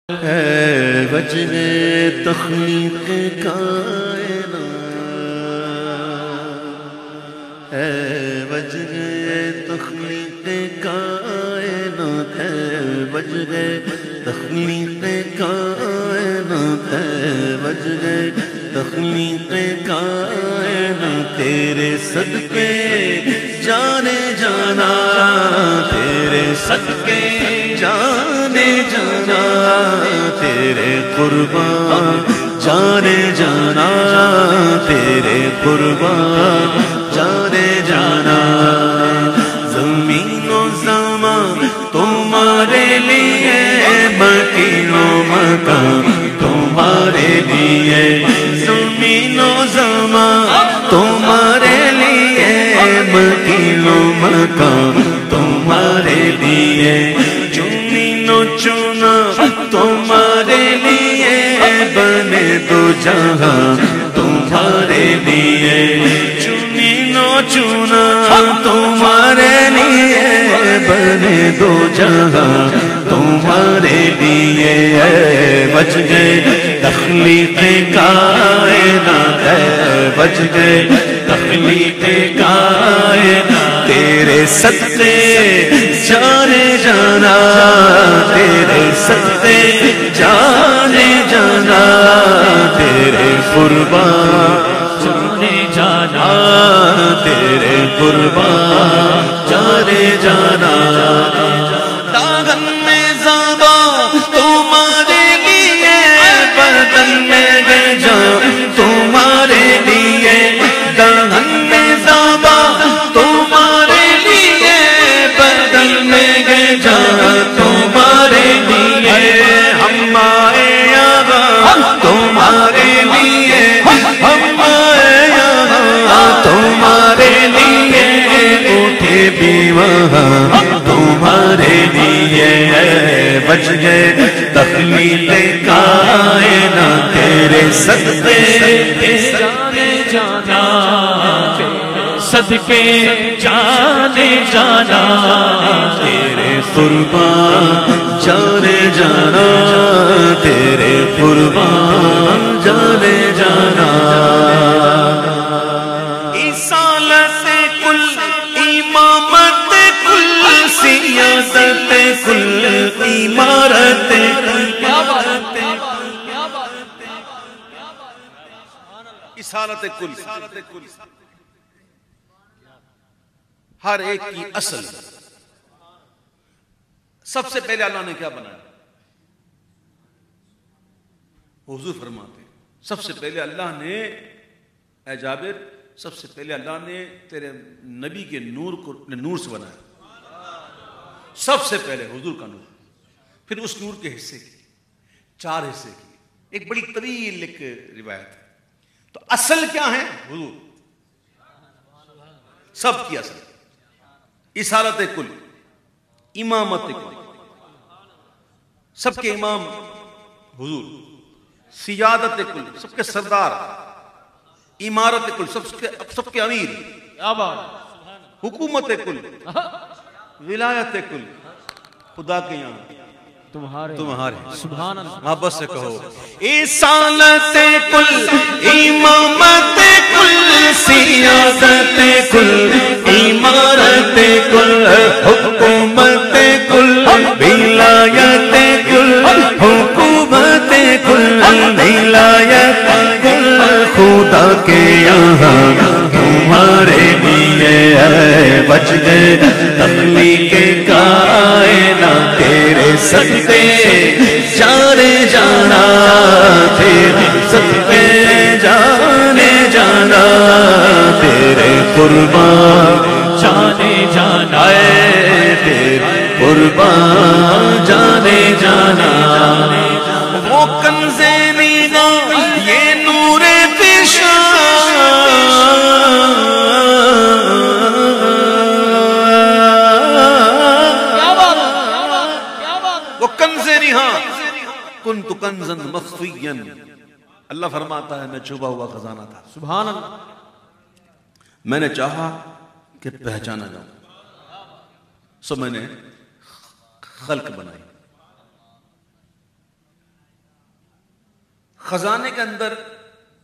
ہے وجہ تخلیق کائنات، ہے وجہ تخلیق کائنات، ہے وجہ تخلیق کائنات، ہے وجہ تخلیق کائنات، تیرے صدقے جانے جانا، تیرے صدقے جانے جانا، تیرے قربان جانے جانا، تیرے قربان جانے جانا، زمین و زمان تمہارے لیے، مکین و مکان تمہارے لیے، زمین و زمان تمہارے لیے، مکین و مکان تمہارے لیے، چنین و چنا تمہارے لیے، بنے دو جہاں تمہارے لیے، چنین و چنا تمہارے لیے، بنے دو جہاں تمہارے لیے، وجہ تخلیق کائنات، وجہ تخلیق کائنات، تیرے صدقے جانے جانا، تیرے صدقے جانے جانا، تیرے قربان جانے جانا، تیرے قربان جانے جانا، داغن میں زابا تمہارے لیے، بدن میں جان تمہارے لیے، داغن میں زابا تمہارے لیے، بدن میں جان تمہارے لیے، ہم آئے یہاں تمہارے لیے، ہم آئے یہاں تمہارے لیے، اٹھے بھی وہاں تمہارے لیے، وجہ تخلیق کائنات، تیرے صدقے جانے جانا، صدقے جانے جانا، تیرے قربان جانے جانا، تیرے قربان جانے جانا، اصالت کل امامت کل سیاست کل عمارت، اصالت کل، ہر ایک کی اصل، سب سے پہلے اللہ نے کیا بنایا؟ حضور فرماتے ہیں سب سے پہلے اللہ نے، اے جابر، سب سے پہلے اللہ نے تیرے نبی کے نور کو نور سے بنایا، سب سے پہلے حضور کا نور، پھر اس نور کے حصے کی، 4 حصے کی، ایک بڑی طویل ایک روایت ہے۔ تو اصل کیا ہے؟ حضور، سب کی اصل، اصالت کل، امامت کل، سب کے امام حضور، سیادت کل، سب کے سردار، امارت کل، سب کے امیر، حکومت کل، ولایت کل، خدا کے یہاں تمہارے، سبحان اللہ، محبت سے کہو، اصالت کل، امامت کل، سیادت کل، امارت کل، حکومت کل، ولایت کل، حکومت کل، ولایت کل، خدا کے یہاں تمہارے لیے، وجہ تخلیق کائنات، تیرے صدقے جانے جانا، تیرے صدقے جانے جانا، تیرے قربان جانے جانا، تیرے قربان جانے جانا، وہ کنز نگاہ یہ نور کنت کنزا مخفیا، اللہ فرماتا ہے میں چھپا ہوا خزانہ تھا، سبحان اللہ، میں نے چاہا کہ پہچانا جاؤں، سو میں نے خلق بنائی، خزانے کے اندر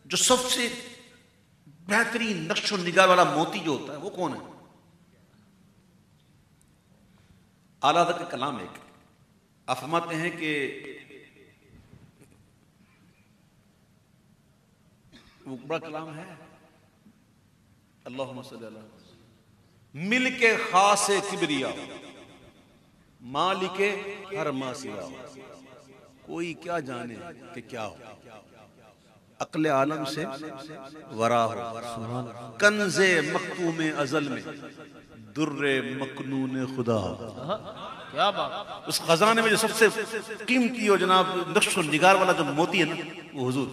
جو سب سے بہترین نقش و نگار والا موتی جو ہوتا ہے وہ کون ہے؟ اعلیٰ حضرت کا کلام ایک آپ فرماتے ہیں کہ وہ بڑا کلام ہے، اللہم صلی اللہ مل کے خاص کبریا مالک ہر ماسیا، کوئی کیا جانے کہ کیا ہو، عقل عالم سے ورا ہو، کنز مکتوم ازل میں در مکنون خدا ہو۔ کیا بات، اس خزانے میں جو سب سے قیمتی اور جناب نقش و نگار والا جو موتی ہے نا وہ حضور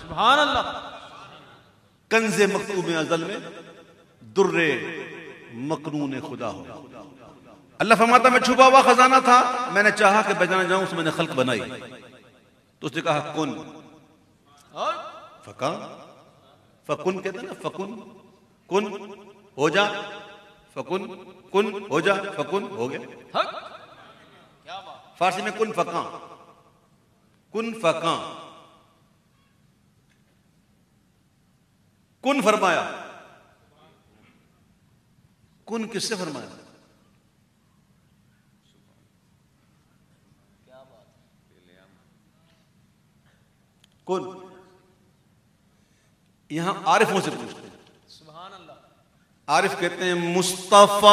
سبحان اللہ، کنز مکتوم ازل میں در مکنون خدا ہو۔ اللہ فرماتا میں چھپا ہوا خزانہ تھا، میں نے چاہا کہ بجانا جاؤں اس میں نے خلق بنائی، تو اس نے کہا کن فکان، فکن کہتے ہیں نا، فکن کن ہو جا، فکن کن ہو جا، فکن ہو گیا۔ کیا بات، فارسی میں کن فکان، کن فکان، کن فرمایا، کن کس سے فرمایا؟ کن یہاں عارفوں سے پوچھتے ہیں، سبحان اللہ، عارف کہتے ہیں مصطفیٰ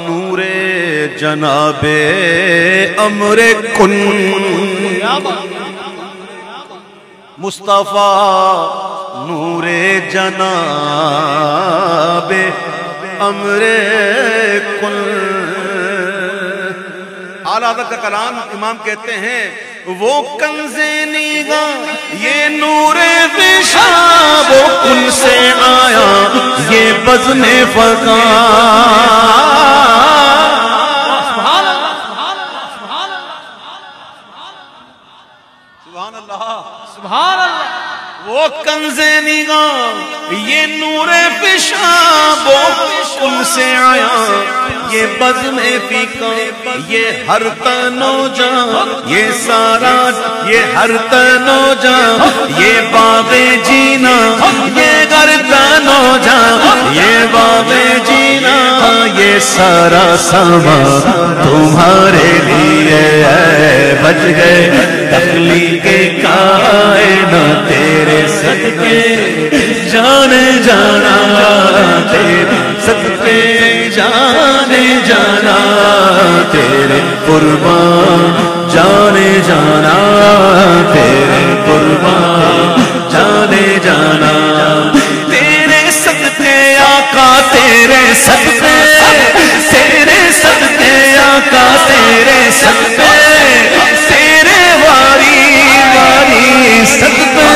نور جناب امر کن، کیا بات، مصطفیٰ نور جناب امر کن۔ اعلیٰ حضرت کا کلام امام کہتے ہیں وہ کنز نگاہ یہ نور پیشاب وہ کن سے آیا یہ بزم فقان۔ سبحان اللہ، سبحان اللہ، سبحان اللہ، سبحان اللہ، وہ کنز نگاہ یہ نور پیشاب وہ کن سے آیا یہ بزم فقان، یہ ہر تن و جان یہ سارا یہ ہر تن و جان یہ باغ جینا یہ گردن و جان یہ باغ جینا یہ سارا سامان تمہارے لیے ہے، بچ گئے تخلیق کائنات تیرے صدقے جانے جانا، تیرے صدقے جانے جانا، تیرے قربان جانے جانا، تیرے قربان جانے جانا، تیرے صدقے آقا تیرے صدقے، تیرے صدقے آقا تیرے صدقے، تیرے واری واری صدقے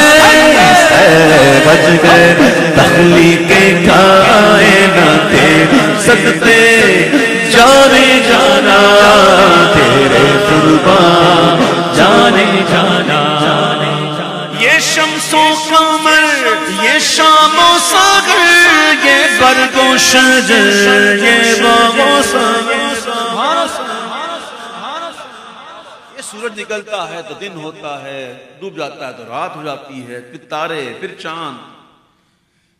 بچ گئے تخلیق کائنات تیرے صدقے جانے جانا، تیرے قربان جانے جانا۔ یہ شمس و قمر یہ شام و ساغر یہ برگ و شجر یہ باغ و ساغر، یہ سورج نکلتا ہے تو دن ہوتا ہے، ڈوب جاتا ہے تو رات ہو جاتی ہے، پھر تارے پھر چاند،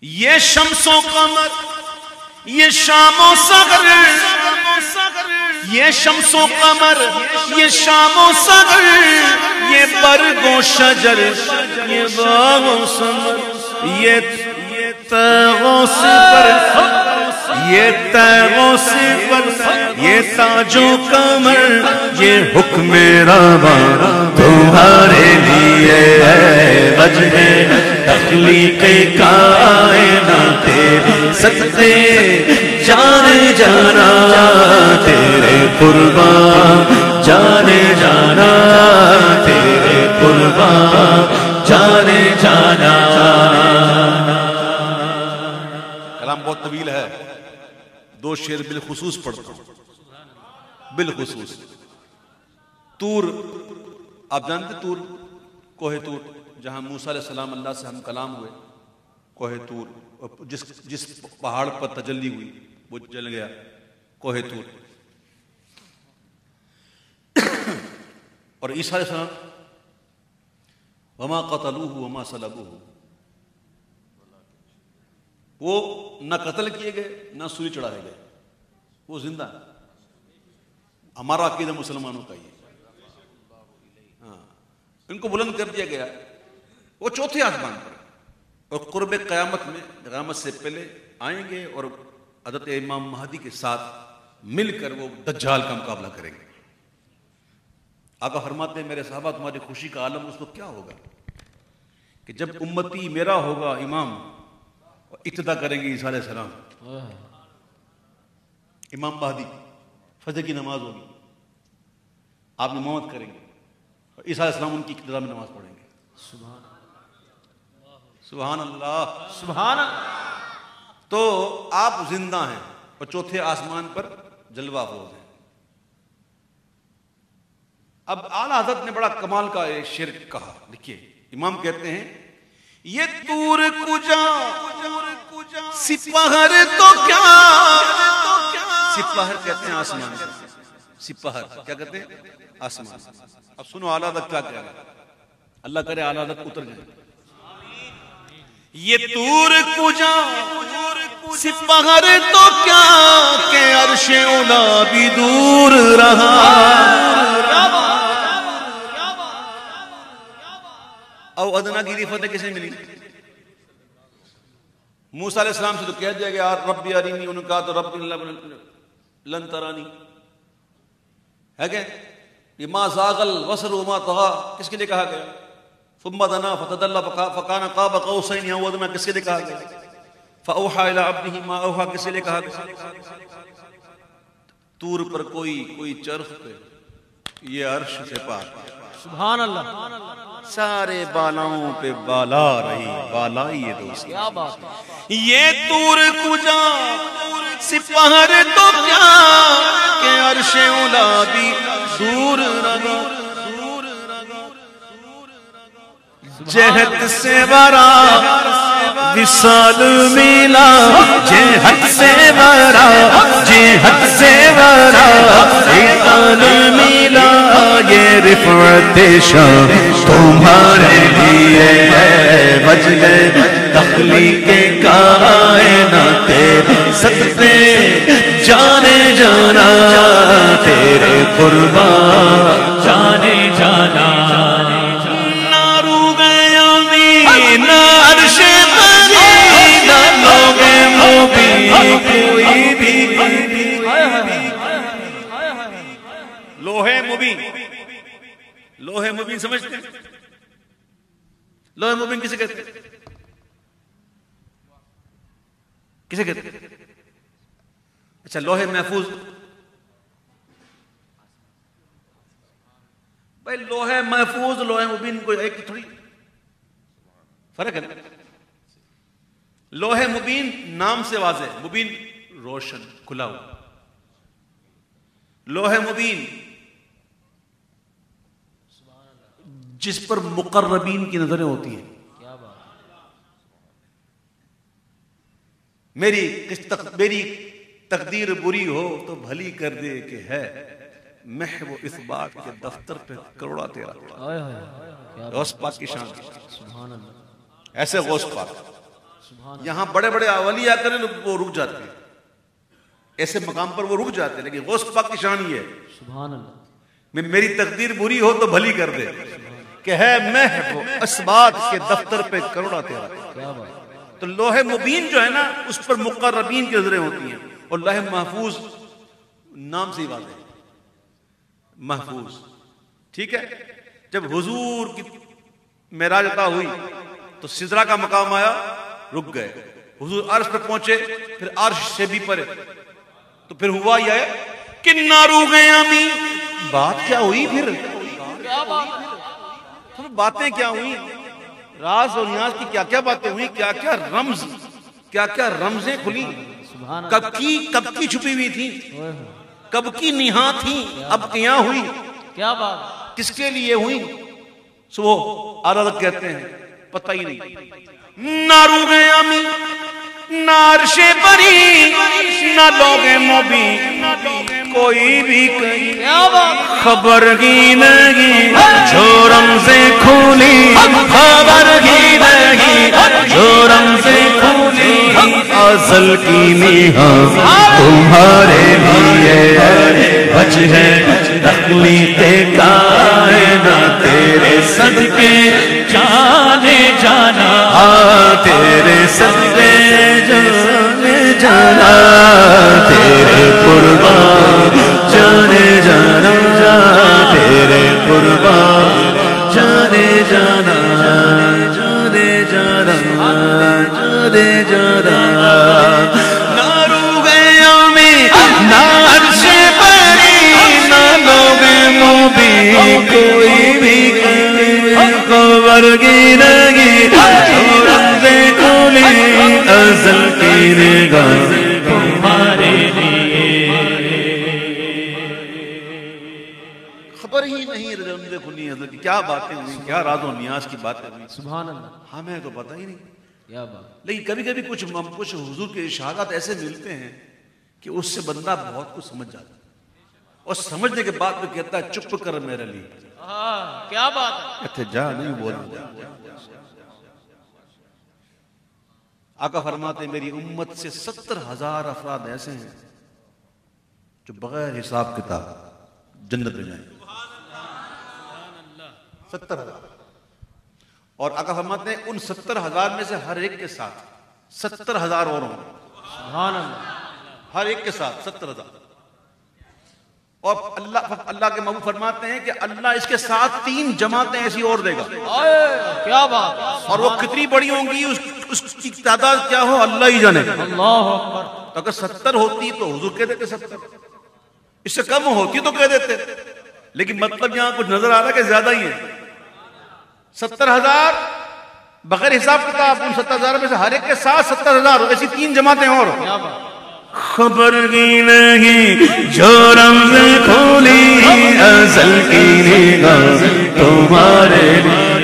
یہ شمس و قمر یہ شام و سحر، یہ شمس و قمر یہ شام و سحر یہ برگ و شجر یہ باغ و ثمر، یہ تیغ و صفر یہ تیغ و صفر یہ تاج و کمر یہ حکم روا تمہارے لیے ہے، بچ گئے تخلیق کائنات تیرے صدقے جانے جانا، تیرے قربان جانے جانا، تیرے قربان جانے جانا۔ کلام بہت طویل ہے، دو شعر بالخصوص پڑھتا ہوں، بالخصوص۔ طور آپ جانتے طور، کوہ طور جہاں موسیٰ علیہ السلام اللہ سے ہم کلام ہوئے، کوہ طور جس پہاڑ پر تجلی ہوئی وہ جل گیا، کوہ طور۔ اور عیسیٰ علیہ السلام وما قتلوه وما صلبوه، وہ نہ قتل کیے گئے نہ سولی چڑھائے گئے، وہ زندہ ہے۔ ہمارا عقیدہ مسلمانوں کا یہ، ہاں، ان کو بلند کر دیا گیا، وہ چوتھے آسمان پر، اور قرب قیامت میں، قیامت سے پہلے آئیں گے اور حضرت امام مہدی کے ساتھ مل کر وہ دجال کا مقابلہ کریں گے۔ آقا فرماتے ہیں میرے صحابہ تمہاری خوشی کا عالم اس وقت کیا ہوگا کہ جب امتی میرا ہوگا امام، ابتدا کریں گے عیسیٰ علیہ السلام، امام مہدی، فجر کی نماز ہوگی، آپ امامت کریں گے، اور عیسیٰ علیہ السلام ان کی ابتدا میں نماز پڑھیں گے۔ سبحان اللہ، سبحان اللہ۔ تو آپ زندہ ہیں اور چوتھے آسمان پر جلوہ افروز ہیں۔ اب اعلیٰ حضرت نے بڑا کمال کا ایک شعر کہا، دیکھیے امام کہتے ہیں یہ طور کجا سپہر تو کیا، سپہر کہتے ہیں آسمان، سپہر کیا کہتے ہیں آسمان۔ اب سنو اعلیٰ حضرت کیا کہہ رہے ہیں، اللہ کرے اعلیٰ حضرت اتر جائیں۔ یہ طور کجا سپہر تو کیا کہ عرش اولا بھی دور رہا، او ادنا کی رفت کسے ملی؟ موسیٰ علیہ السلام سے تو کہہ دیا گیا ربی ارینی، انہوں نے کہا تو رب لن ترانی، ہے کہ یہ ما زاغ البصر وما طغى کس کے لیے کہا گیا؟ ثم دنا فتدلى فكان قاب قوسين او ادنى کس کے لیے کہا گیا؟ فاوحى الى عبده ما اوحى کس کے لیے کہا گیا؟ طور پر کوئی چرخ پہ، یہ عرش سے پار، سبحان اللہ، سارے بالاؤں پہ بالا رہی، بالا ہی ہے دوست، کیا بات ہے۔ یہ طور کجا سپہر تو کیا کہ عرش اولا بھی دور رہا، جہت سے برا وصال ملا، جہت سے برا، جہت سے برا وصال ملا، یہ رفعت شان تمہارے لیے ہے، وجہ تخلیق کائنات صدقے جانے جانا تیرے قربان جانے جانا، لوہے مبین، لوہے مبین سمجھتے ہیں؟ لوہے مبین کسے کہتے ہیں؟ کسے کہتے ہیں؟ اچھا لوہے محفوظ، بھائی لوہے محفوظ لوہے مبین کوئی ایک تھوڑی فرق ہے نا۔ لوہے مبین نام سے واضح، مبین روشن کھلا ہوا، لوہے مبین جس پر مقربین کی نظریں ہوتی ہیں۔ میری تقدیر بری ہو تو بھلی کر دے کہ ہے محو اس بات کے دفتر پہ کروڑا تیرا، غوث پاک کی شان، ایسے غوث پاک یہاں بڑے بڑے اولیاء کریں وہ رک جاتے ہیں، ایسے مقام پر وہ رک جاتے ہیں، لیکن غوث پاک کی شان یہ ہے سبحان اللہ، میری تقدیر بری ہو تو بھلی کر دے کہ ہے محو اس بات کے دفتر پہ کروڑا تیرا۔ کیا بات۔ تو لوح مبین جو ہے نا اس پر مقربین کی نظریں ہوتی ہیں، اور لوح محفوظ نام سے ہی بات ہے، محفوظ، ٹھیک ہے۔ جب حضور کی معراج عطا ہوئی تو سدرہ کا مقام آیا، رک گئے، حضور عرش پہ پہنچے، پھر عرش سے بھی پرے، تو پھر ہوا یہ ہے کہ نارو گیا می، بات کیا ہوئی پھر، کیا بات، باتیں کیا ہوئی، راز اور نیاز کی کیا کیا باتیں ہوئی، کیا کیا رمز، کیا کیا رمزیں کھلی، کب کی چھپی ہوئی تھی، کب کی نہاں تھی، اب کیا ہوئی، کیا بات، کس کے لیے ہوئی، سو عرض کہتے ہیں پتہ ہی نہیں۔ نارو گیا می نہ عرش بری نہ لوگ مبین، کوئی بھی کہیں خبر ہی نہیں، جو رمزیں کھولی ازل کی نگاہ تمہارے لیے وجہ تخلیق کائنات تیرے صدقے جانے جانا تیرے صدقے جانے جانا تیرے قربان جانے جانا تیرے قربان جانے جانا جانے جانا جانے جانا نہ روحیوں میں نہ عرش پری نہ لوگ موبی کوئی بھی خبر کی لگی رمز کھولی ازل کی نگاہ تمہارے لیے خبر ہی نہیں رمز کھلی ازل کی. کیا باتیں ہوئی, کیا راز و نیاز کی باتیں ہوئی, سبحان اللہ. ہمیں تو پتہ ہی نہیں. کیا بات. لیکن کبھی کبھی کچھ حضور کے ارشادات ایسے ملتے ہیں کہ اس سے بندہ بہت کچھ سمجھ جاتا ہے, اور سمجھنے کے بعد میں کہتا ہے چپ کر میرے لیے. کیا بات ہے. کہتے جا نہیں بولنا. آقا فرماتے ہیں میری امت سے 70,000 افراد ایسے ہیں جو بغیر حساب کتاب جنت میں جائیں. 70,000. اور آقا فرماتے ہیں ان 70,000 میں سے ہر ایک کے ساتھ 70,000 اور ہوں. سبحان اللہ. ہر ایک کے ساتھ 70,000. اور اللہ کے محبوب فرماتے ہیں کہ اللہ اس کے ساتھ 3 جماعتیں ایسی اور دے گا. کیا بات. اور وہ کتنی بڑی ہوں گی, اس کی تعداد کیا ہو اللہ ہی جانے. اللہ اکبر. تو اگر 70 ہوتی تو حضور کہہ دیتے 70, اس سے کم ہوتی تو کہہ دیتے, لیکن مطلب یہاں کچھ نظر آ رہا ہے کہ زیادہ ہی ہے. 70,000 بغیر حساب کتاب, ان 70,000 میں سے ہر ایک کے ساتھ 70,000 ایسی 3 جماعتیں اور. کیا بات. خبر کی نہیں جو رمز کھولی ازل کی نگاہ تمہارے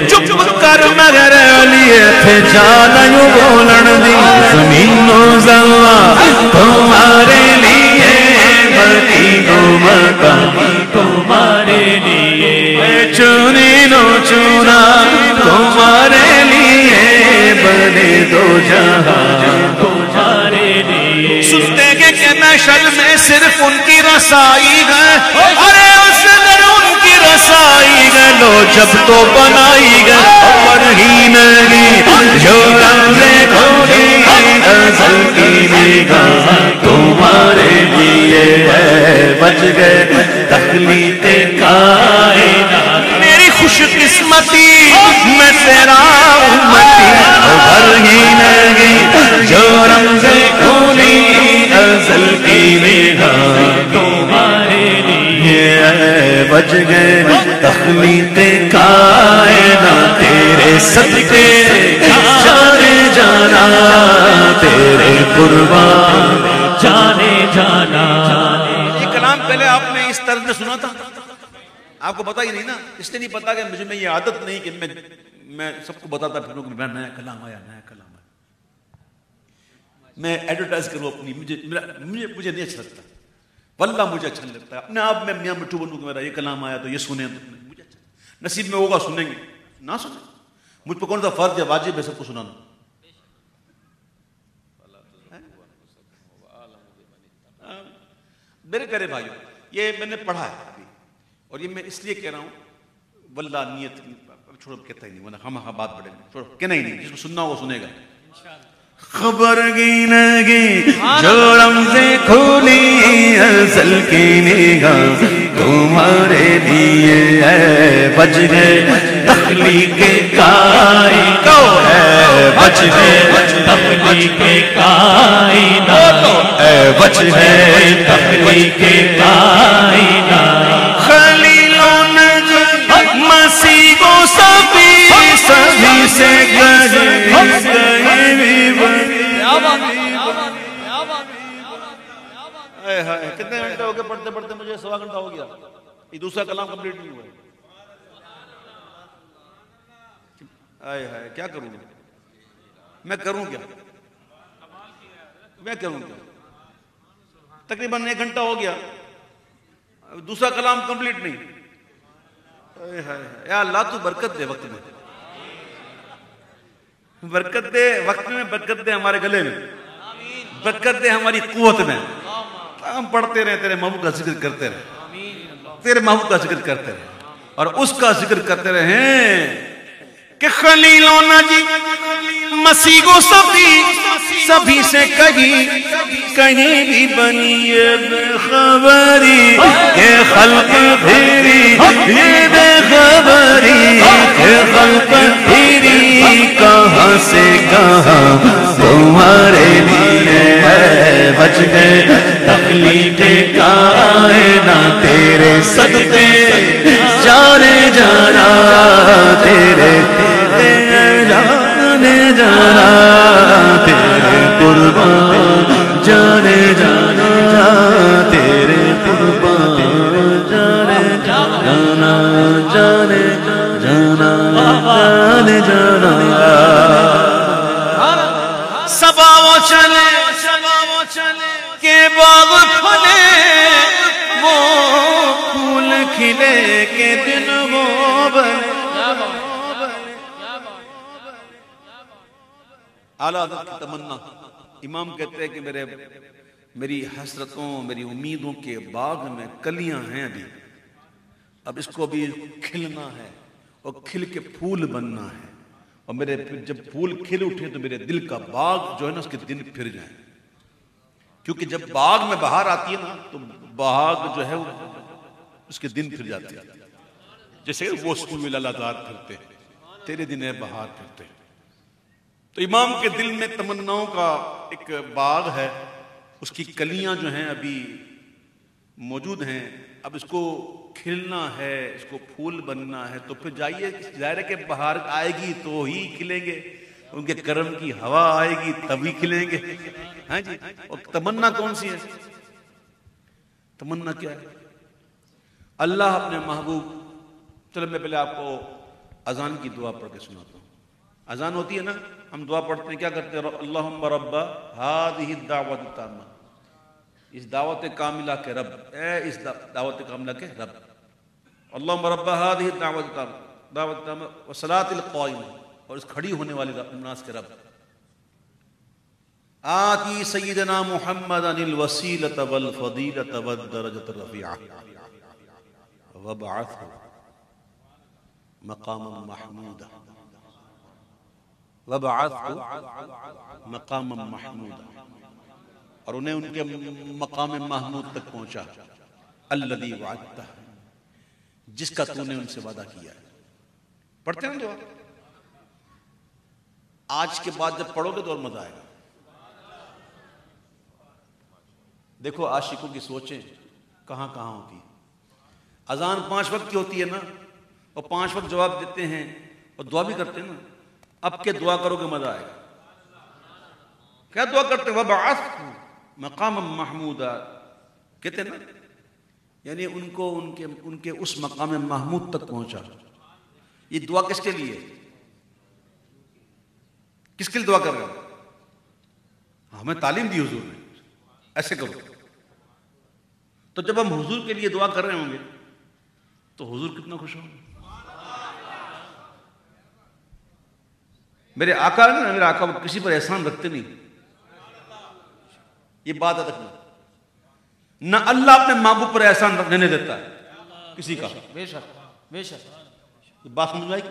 چپ کر مگر لیے تھے جانا یوں بولن دی زمین و زمان تمہارے لیے مدین و مکان تمہارے لیے چنی نو چنا تمہارے لیے بنے دو جہاں تمہارے لیے. سنتے گے کہ محشر میں صرف ان کی رسائی ہے, ارے اس در ان کی رسائی ہے لو جب تو بنائی گئے خبر ہی نہیں جو رمز کھولی ازل کی نگاہ تمہارے لیے ہے بچ گئے تخلیق کائنات. میری خوش قسمتی میں تیرا امتی خبر ہی نہیں جو رمز کھولی ازل کی نگاہ تمہارے لیے بچ گئے تخلیق کائنات تیرے صدقے جانے جانا تیرے قربان جانے جانا. یہ کلام پہلے آپ نے اس طرز میں سنا تھا, آپ کو پتا ہی نہیں نا, اس لیے نہیں پتا کہ مجھے میں یہ عادت نہیں کہ میں سب کو بتاتا پھروں کہ نیا کلام آیا, نیا کلام آیا. میں ایڈورٹائز کروں اپنی, مجھے نہیں اچھا لگتا, واللہ مجھے اچھا نہیں لگتا. اپنے آپ میں میاں مٹھو بنوں کہ میرا یہ کلام آیا تو یہ سنیں, مجھے اچھا نصیب میں ہوگا سنیں گے, نہ سنیں. مجھ پہ کون سا فرض ہے, واجب ہے سب کو سنانا. میرے پیارے بھائیو, یہ میں نے پڑھا ہے ابھی, اور یہ میں اس لیے کہہ رہا ہوں, واللہ نیت چھوڑو, کہتا ہی نہیں ورنہ ہم بات بڑھیں گے, چھوڑو کہنا ہی نہیں, جس کو سننا ہو وہ سنے گا. خبر کی نہیں جو رمز کھولی ازل کی نگاہ تمہارے لیے ہے بچ گئے تخلیق کائنات بچ گئے تخلیق کائنات بچ گئے تخلیق کائنات. خلیلوں نے مسیح کو سبھی سے گئے کتنے گھنٹے ہو گئے پڑھتے پڑھتے, مجھے 1.25 گھنٹہ ہو گیا, یہ دوسرا کلام کمپلیٹ نہیں ہوا. کیا کروں میں کروں کیا تقریباً 1 گھنٹہ ہو گیا, دوسرا کلام کمپلیٹ نہیں. یا اللہ تو برکت دے, وقت میں برکت دے, وقت میں برکت دے, ہمارے گلے میں برکت دے ہماری قوت میں، ہم پڑھتے رہے تیرے محبوب کا ذکر کرتے رہے، تیرے محبوب کا ذکر کرتے رہے اور اس کا ذکر کرتے رہے کہ خلیلوں نے جی مسیح کو سبھی سے کہیں بھی بنی یہ بے خبری کہ خلق پھیری، یہ بے خبری کہ خلق پھیری کہاں سے کہاں تمہارے لیے ہے، بچ گئے تخلیق کائنات تیرے صدقے جانے جانا، تیرے جانے جانا، تیرے قربان جانے جانا، تیرے قربان جانے جانا، جانے جانا، جانے جانا۔ صبا وہ چلے کہ باغ کھلے، وہ پھول کھلے کہ دن وہ بنے۔ اعلیٰ حضرت کی تمنا، امام کہتے ہیں کہ میری حسرتوں، میری امیدوں کے باغ میں کلیاں ہیں ابھی، اب اس کو بھی کھلنا ہے اور کھل کے پھول بننا ہے، اور میرے جب پھول کھل اٹھے تو میرے دل کا باغ جو ہے نا اس کے دن پھر جائیں، کیونکہ جب باغ میں بہار آتی ہے نا تو باغ جو ہے اس کے دن پھر جاتے ہیں، جیسے وہ سکول میں لالادار پھرتے تیرے دن ہے بہار پھرتے۔ تو امام کے دل میں تمناؤں کا ایک باغ ہے، اس کی کلیاں جو ہیں ابھی موجود ہیں، اب اس کو کھلنا ہے، اس کو پھول بننا ہے، تو پھر جائیے، ظاہر ہے کہ بہار آئے گی تو ہی کھلیں گے، ان کے کرم کی ہوا آئے گی تبھی کھلیں گے۔ ہاں جی، اور تمنا کون سی ہے؟ تمنا کیا ہے؟ اللہ اپنے محبوب، چلو میں پہلے آپ کو اذان کی دعا پڑھ کے سناتا ہوں۔ اذان ہوتی ہے نا، ہم دعا پڑھتے ہیں، کیا کرتے ہیں؟ اللہم رب ہذہ الدعوۃ التامہ، اس دعوت کاملہ کے رب، اے اس دعوت کاملہ کے رب، اللہم رب ہذہ الدعوۃ التامہ، دعوت التامہ والصلاۃ القائمہ، اور اس کھڑی ہونے والے ناس کے رب، آتی سیدنا محمدا الوسیلۃ والفضیلۃ والدرجۃ الرفیعہ وابعثہ مقاما محمودا، وَبَعَثْتُ مَقَامًا مَحْمُودًا، اور انہیں ان کے مقام محمود تک پہنچا، الَّذِي وَعَدْتَهُ، جس کا تو نے ان سے وعدہ کیا ہے۔ پڑھتے ہیں دعا، آج کے بعد جب پڑھو گے تو اور مزہ آئے گا۔ دیکھو عاشقوں کی سوچیں کہاں کہاں ہوتی ہے۔ اذان 5 وقت کی ہوتی ہے نا، اور 5 وقت جواب دیتے ہیں اور دعا بھی کرتے ہیں نا، اب کے دعا کرو گے مزہ آئے گا۔ کیا دعا کرتے ہیں؟ وَبَعَثْتُ مَقَامًا مَحْمُودًا، کہتے ہیں نا، یعنی ان کو ان کے اس مقام محمود تک پہنچا۔ یہ دعا کس کے لیے؟ کس کے لیے دعا کر رہے ہیں؟ ہمیں تعلیم دی حضور نے، ایسے کرو۔ تو جب ہم حضور کے لیے دعا کر رہے ہوں گے تو حضور کتنا خوش ہوں گے۔ میرے آقا ہے نا، میرے آقا وہ کسی پر احسان رکھتے نہیں، یہ بات یاد رکھنا، نہ اللہ اپنے محبوب پر احسان رکھنے دیتا ہے کسی کا، بے شک بے شک، یہ بات سمجھ آئی؟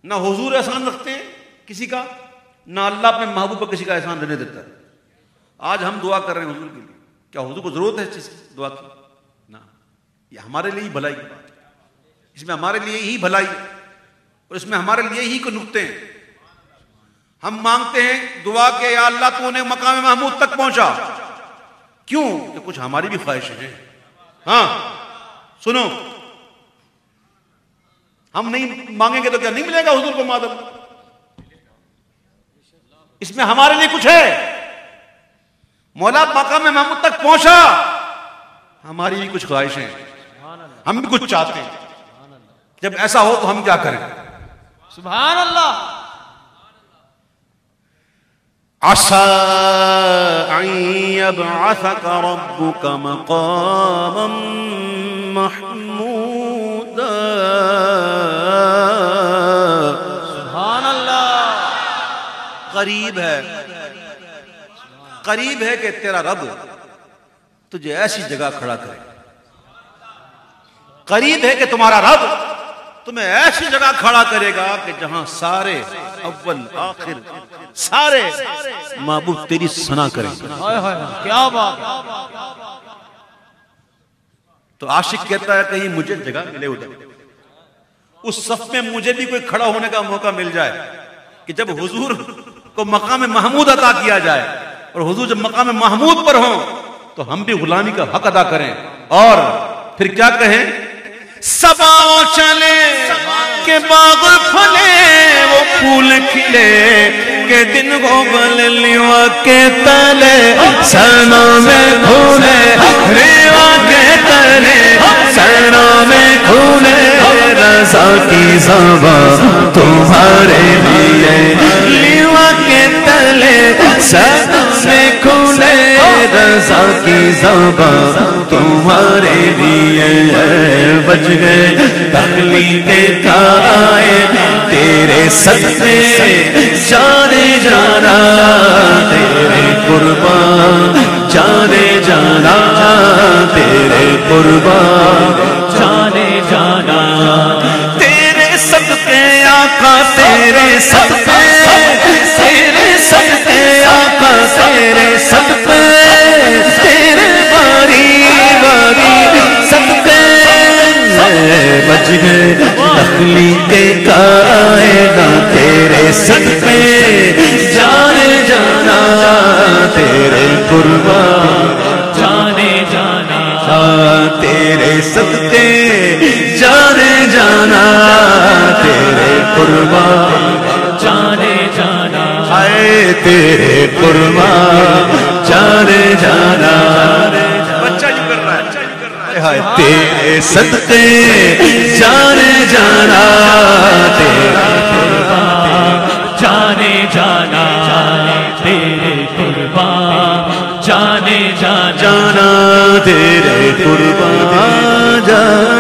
نہ حضور احسان رکھتے ہیں کسی کا، نہ اللہ اپنے محبوب پر کسی کا احسان رہنے دیتا ہے۔ آج ہم دعا کر رہے ہیں حضور کے لیے، کیا حضور کو ضرورت ہے اس چیز کی دعا کی؟ نہ، یہ ہمارے لیے ہی بھلائی کی بات ہے، اس میں ہمارے لیے ہی بھلائی ہے، اور اس میں ہمارے لیے ہی کوئی نقطے ہیں۔ ہم مانگتے ہیں دعا کہ یا اللہ تو انہیں مقام محمود تک پہنچا، کیوں؟ کہ کچھ ہماری بھی خواہشیں ہیں۔ ہاں سنو، ہم نہیں مانگیں گے تو کیا نہیں ملے گا حضور کو مادم؟ اس میں ہمارے لیے کچھ ہے، مولا مقام محمود تک پہنچا، ہماری بھی کچھ خواہشیں ہیں، ہم بھی کچھ چاہتے ہیں۔ جب ایسا ہو تو ہم کیا کریں؟ سبحان اللہ۔ عَسَىٰ أَن يَبْعَثَكَ رَبُّكَ مَقَامًا مَحْمُودًا۔ سبحان اللہ، قریب ہے، قریب ہے کہ تیرا رب تجھے ایسی جگہ کھڑا کرے. قریب ہے کہ تمہارا رب تمہیں ایسی جگہ کھڑا کرے گا کہ جہاں سارے اول آخر سارے معبود تیری ثنا کریں. کیا بات. تو عاشق کہتا ہے کہیں مجھے جگہ ملے ادھر, اس صف میں مجھے بھی کوئی کھڑا ہونے کا موقع مل جائے کہ جب حضور کو مقام محمود عطا کیا جائے اور حضور جب مقام محمود پر ہوں تو ہم بھی غلامی کا حق ادا کریں. اور پھر کیا کہیں؟ صبا چلے کہ باغ پھلے وہ پھول کھلے کہ دن کو بللیوا کے تلے سرنوں میں کھولے ریوا کے تلے سرنوں میں کھولے رضا کی زبان تمہارے لیے لیوا کے تلے سرنوں میں کھولے رضا کی زبان تمہارے لیے. بچ گئے تکلیفیں کھائے تیرے صدقے جانے جانا تیرے قربان جانے جانا تیرے قربان جانے جانا تیرے صدقے آقا تیرے صدقے تیرے صدقے آقا تیرے صدقے تیرے باری باری صدقے بچ گئے تخلیق کائنات تیرے صدقے جانے جانا تیرے قربان جانے جانا تیرے صدقے جانے جانا تیرے قربان جانے جانا ہے تیرے قربان جانے جانا. بچہ جو کر رہا ہے تیرے صدقے جانے جانا تیرے قربان جانے جانا تیرے قربان جانے جانا تیرے قربان جانا